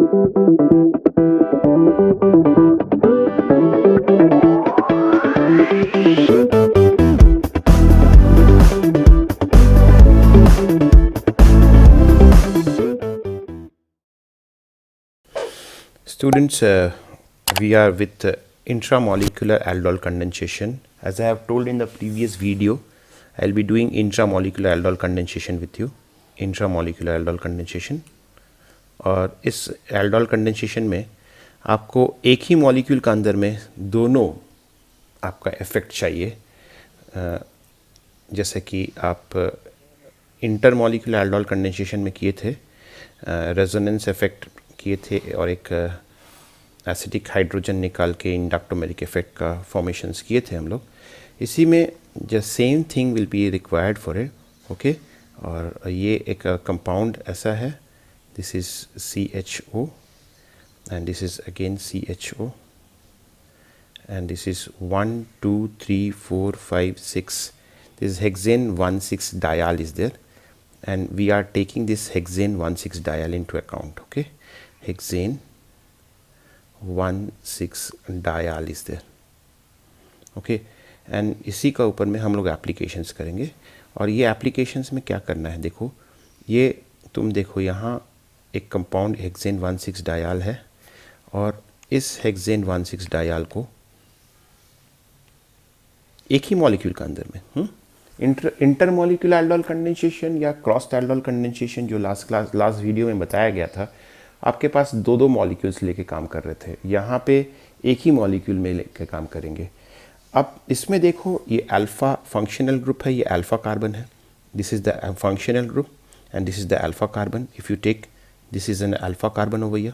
Students, we are with intramolecular aldol condensation. As I have told in the previous video, I will be doing intramolecular aldol condensation with you. Intramolecular aldol condensation. और इस aldol condensation में आपको एक ही molecule के अंदर में दोनों आपका इफेक्ट चाहिए, जैसे कि आप इंटरमॉलिक्यूलर aldol कंडेंसेशन में किए थे, रेजोनेंस इफेक्ट किए थे और एक एसिडिक हाइड्रोजन निकाल के इंडक्टोमेरिक इफेक्ट का फॉर्मेशंस किए थे हम लोग. इसी में the same thing will be required for it. Okay, और ये एक कंपाउंड ऐसा है, this is CHO and this is again CHO and this is 1 2 3 4 5 6. This is hexane 1,6 diol is there, and we are taking this hexane 1,6 diol into account. Okay, hexane 1,6 diol is there. Okay, and इसी का ऊपर में हम लोग applications करेंगे. और ये applications में क्या करना है, देखो ये तुम देखो यहाँ एक कंपाउंड हेक्सेन 1,6 डायल है और इस हेक्सेन 1,6 डायल को एक ही मॉलिक्यूल के अंदर में इंटरमॉलिक्यूलर aldol कंडेंसेशन या क्रॉस aldol कंडेंसेशन जो लास्ट वीडियो में बताया गया था, आपके पास दो मॉलिक्यूल्स लेके काम कर रहे थे. यहाँ पे एक ही मॉलिक्यूल में लेके काम करेंगे. अब इसमें देखो ये अल्फा फंक्शनल ग्रुप है, ये अल्फा कार्बन है. This is the functional group and this is the alpha carbon. If you take this is an alpha carbon over here,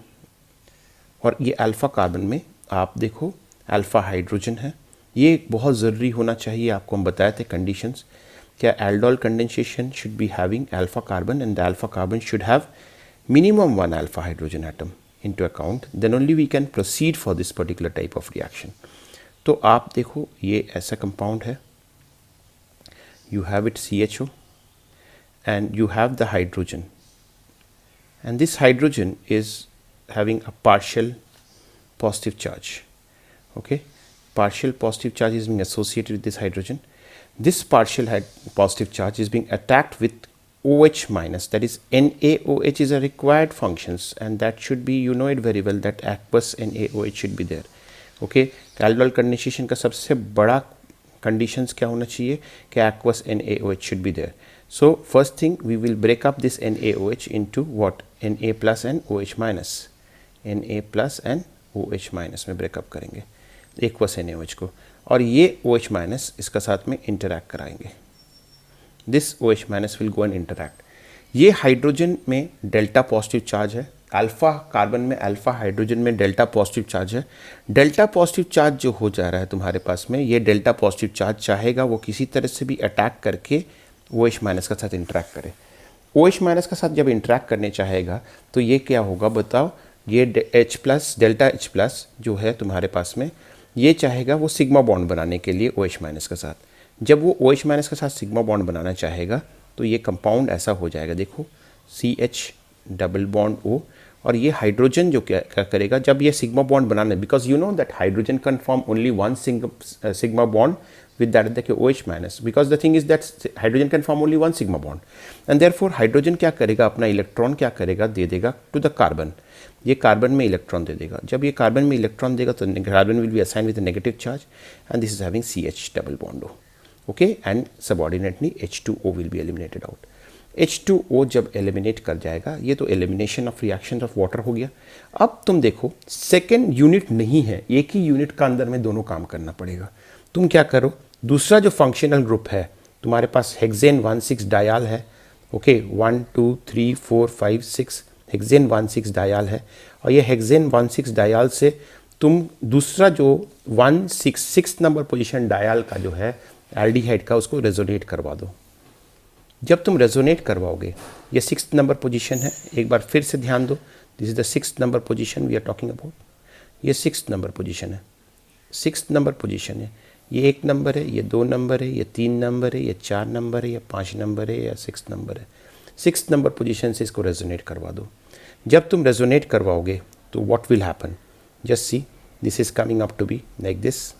और ये अल्फा कार्बन में आप देखो अल्फा हाइड्रोजन है. ये बहुत ज़रूरी होना चाहिए, आपको हम बताए थे कंडीशंस. क्या aldol condensation should be having alpha carbon and the alpha carbon should have minimum one alpha hydrogen atom into account, then only we can proceed for this particular type of reaction. तो आप देखो ये ऐसा compound है, you have it CHO and you have the hydrogen, and this hydrogen is having a partial positive charge. Okay, partial positive charge is being associated with this hydrogen. This partial positive charge is being attacked with OH minus, that is NaOH is a required functions, and that should be, you know it very well, that aqueous NaOH should be there. Okay, aldol condensation का सबसे बड़ा conditions क्या होना चाहिए कि aqueous NaOH should be there. So first thing we will break up this NaOH into what, Na plus and OH minus. Na plus and OH minus में break up करेंगे aqueous NaOH को, और ये OH minus इसका साथ में interact कराएंगे. This OH minus will go and interact. ये हाइड्रोजन में डेल्टा पॉजिटिव चार्ज है, अल्फा कार्बन में अल्फा हाइड्रोजन में डेल्टा पॉजिटिव चार्ज है. डेल्टा पॉजिटिव चार्ज जो हो जा रहा है तुम्हारे पास में, ये डेल्टा पॉजिटिव चार्ज चाहेगा वो किसी तरह से भी अटैक करके OH माइनस के साथ इंटरैक्ट करे. OH माइनस के साथ जब इंटरैक्ट करने चाहेगा तो ये क्या होगा बताओ, ये H plus delta H plus जो है तुम्हारे पास में, ये चाहेगा वो सिग्मा बॉन्ड बनाने के लिए OH माइनस के साथ. जब वो OH माइनस के साथ सिग्मा बॉन्ड बनाना चाहेगा तो ये कंपाउंड ऐसा हो जाएगा, देखो CH डबल बॉन्ड O, और ये हाइड्रोजन जो क्या करेगा जब ये सिग्मा बॉन्ड बनाने, because you know that hydrogen can form only one sigma bond with that देखिए OH minus, because the thing is that hydrogen can form only one sigma bond, and therefore hydrogen क्या करेगा, अपना electron क्या करेगा, दे देगा to the carbon. ये carbon में इलेक्ट्रॉन दे देगा. जब ये कार्बन में इलेक्ट्रॉन देगा तो carbon will be assign with negative charge and this is having CH double bond O. Okay, and subordinately H2O will be eliminated out. H2O जब एलिमिनेट कर जाएगा, ये तो elimination of reaction of water हो गया. अब तुम देखो सेकेंड यूनिट नहीं है, एक ही यूनिट का अंदर में दोनों काम करना पड़ेगा. तुम क्या करो, दूसरा जो फंक्शनल ग्रुप है तुम्हारे पास हेक्सेन 1,6 डायल है. ओके, 1 2 3 4 5 6 हेक्सेन 1,6 डायल है, और ये हेक्सेन 1,6 डायल से तुम दूसरा जो 1,6 नंबर पोजीशन डायल का जो है एल्डिहाइड का, उसको रेजोनेट करवा दो. जब तुम रेजोनेट करवाओगे, ये 6th नंबर पोजीशन है, एक बार फिर से ध्यान दो, this is the 6th number position we are talking about. ये 6th नंबर पोजीशन है, 6th नंबर पोजीशन है. ये 1 नंबर है, ये 2 नंबर है, ये 3 नंबर है, ये 4 नंबर है, ये 5 नंबर है, या 6 नंबर है. 6th नंबर पोजीशन से इसको रेजोनेट करवा दो. जब तुम रेजोनेट करवाओगे तो what will happen, just see, this is coming up to be like this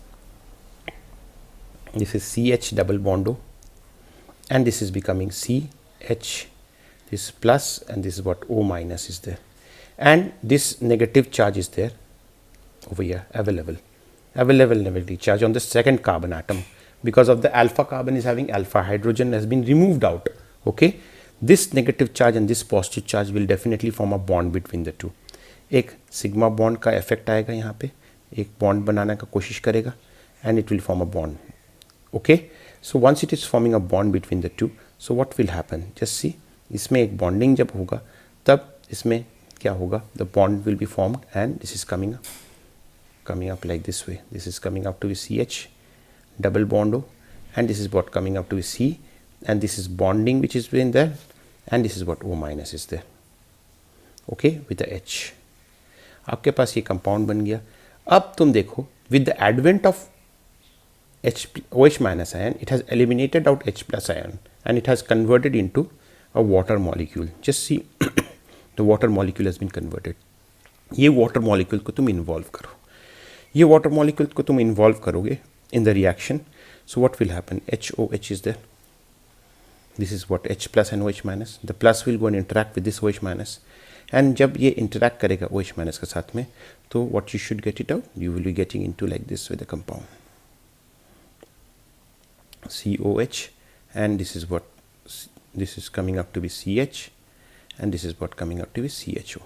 is CH double bond O, and this is becoming CH, this plus, and this is what O minus is there, and this negative charge is there over here, available negative charge on the second carbon atom, because of the alpha carbon is having alpha hydrogen has been removed out. Okay, this negative charge and this positive charge will definitely form a bond between the two. एक sigma bond का effect आएगा यहाँ पे, एक bond बनाने का कोशिश करेगा, and it will form a bond. Okay, so once it is forming a bond between the two, so what will happen, just see, इसमें एक bonding जब होगा तब इसमें क्या होगा, the bond will be formed and this is coming up like this way, this is coming up to be CH double bond O, and this is what coming up to be C, and this is bonding which is in there, and this is what O minus is there. Okay, with the H आपके पास ये compound बन गया. अब तुम देखो, with the advent of OH minus ion, it has eliminated out H plus ion and it has converted into a water molecule. Just see, the water molecule has been converted. ये water molecule को तुम involve करो, ये water molecule को तुम involve करोगे in the reaction. So what will happen, HOH is there, this is what H plus and OH minus, the plus will go and interact with this OH minus, and जब ये interact करेगा OH minus के साथ में, तो what you should get it out, you will be getting into like this with the compound COH, and this is what, this is coming up to be CH, and this is what coming up to be CHO.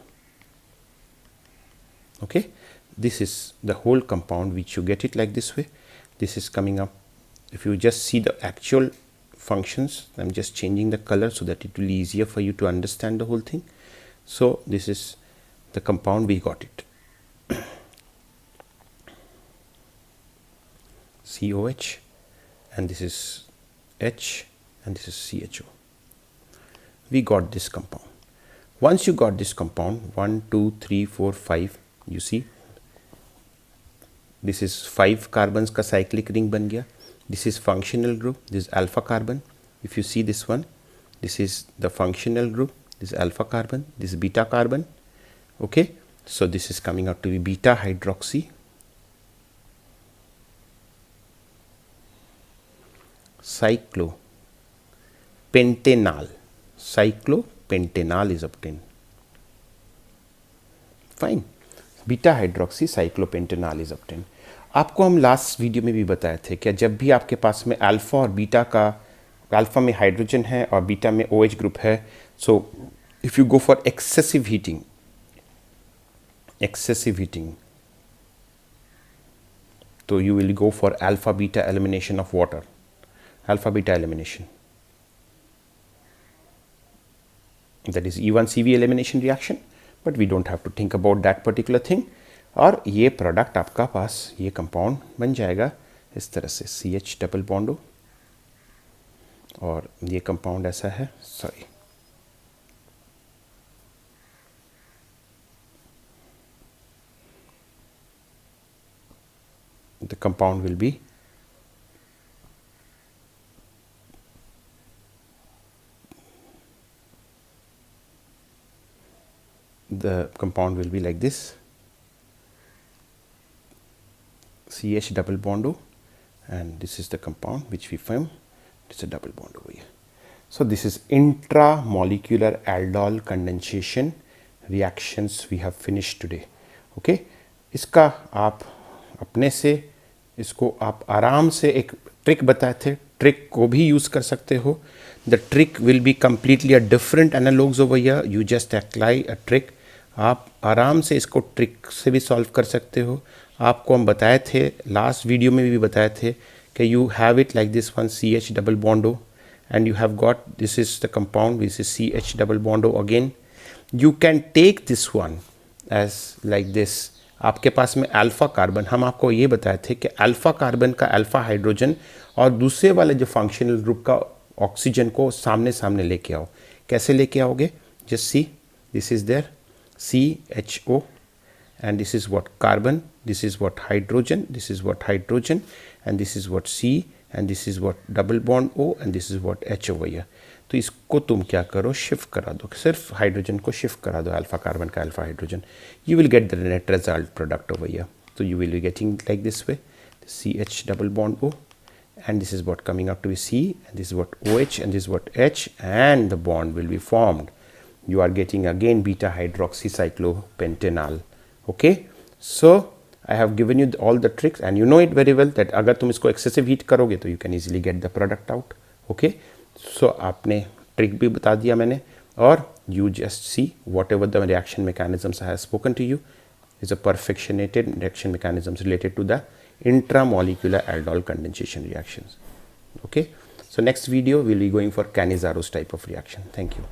Okay, this is the whole compound which you get it like this way. This is coming up, if you just see the actual functions, I'm just changing the color so that it will be easier for you to understand the whole thing. So this is the compound, we got it, COH, and this is H, and this is CHO. We got this compound. Once you got this compound, 1 2 3 4 5, you see this is 5 carbons का cyclic ring बन गया. This is functional group, this is alpha carbon. If you see this one, this is the functional group, this is alpha carbon, this is beta carbon. Okay, so this is coming out to be beta hydroxy cyclopentanal. Cyclopentanal is obtained. Fine, beta hydroxy cyclopentanol is obtain. आपको हम last video में भी बताए थे कि जब भी आपके पास में अल्फा और बीटा का, अल्फा में हाइड्रोजन है और बीटा में OH ग्रुप है, so if you go for excessive heating तो you will go for alpha beta elimination of water, alpha beta elimination, that is E1CV elimination reaction, but we don't have to think about that particular thing. और ये product आपका पास, ये compound बन जाएगा इस तरह से CH डबल बॉन्ड O, और ये कंपाउंड ऐसा है, sorry the compound will be like this, CH double bond O, and this is the compound which we form, it's a double bond over here. So this is intramolecular aldol condensation reactions we have finished today. Okay, इसका आप अपने से, इसको आप आराम से, एक trick बताए थे, ट्रिक को भी यूज़ कर सकते हो. The trick will be completely a different analogues over here. You just apply a trick. आप आराम से इसको ट्रिक से भी सॉल्व कर सकते हो. आपको हम बताए थे, लास्ट वीडियो में भी बताए थे कि you have it like this one, CH double bond O, and you have got, this is the compound, this is CH double bond O again. You can take this one as like this. आपके पास में alpha carbon, हम आपको ये बताए थे कि alpha carbon का alpha hydrogen और दूसरे वाले जो फंक्शनल ग्रुप का ऑक्सीजन को सामने सामने लेके आओ. कैसे लेके आओगे, just see, this is there CHO, and this is what carbon, this is what hydrogen, this is what hydrogen, and this is what C, and this is what double bond O, and this is what H over here. तो इसको तुम क्या करो, shift करा दो, सिर्फ hydrogen को shift करा दो, अल्फा कार्बन का alpha hydrogen, you will get the net result product over here. So you will be getting like this way, CH double bond O, and this is what coming up to be C, and this is what OH, and this is what H, and the bond will be formed. You are getting again beta hydroxycyclopentanal. Okay, so I have given you all the tricks, and you know it very well that अगर तुम इसको excessive heat करोगे तो you can easily get the product out. Okay, so आपने trick भी बता दिया मैंने, और you just see whatever the reaction mechanisms I have spoken to you is a perfectionated reaction mechanisms related to the intramolecular aldol condensation reactions. Okay, so next video we'll be going for Canizaro's type of reaction. Thank you.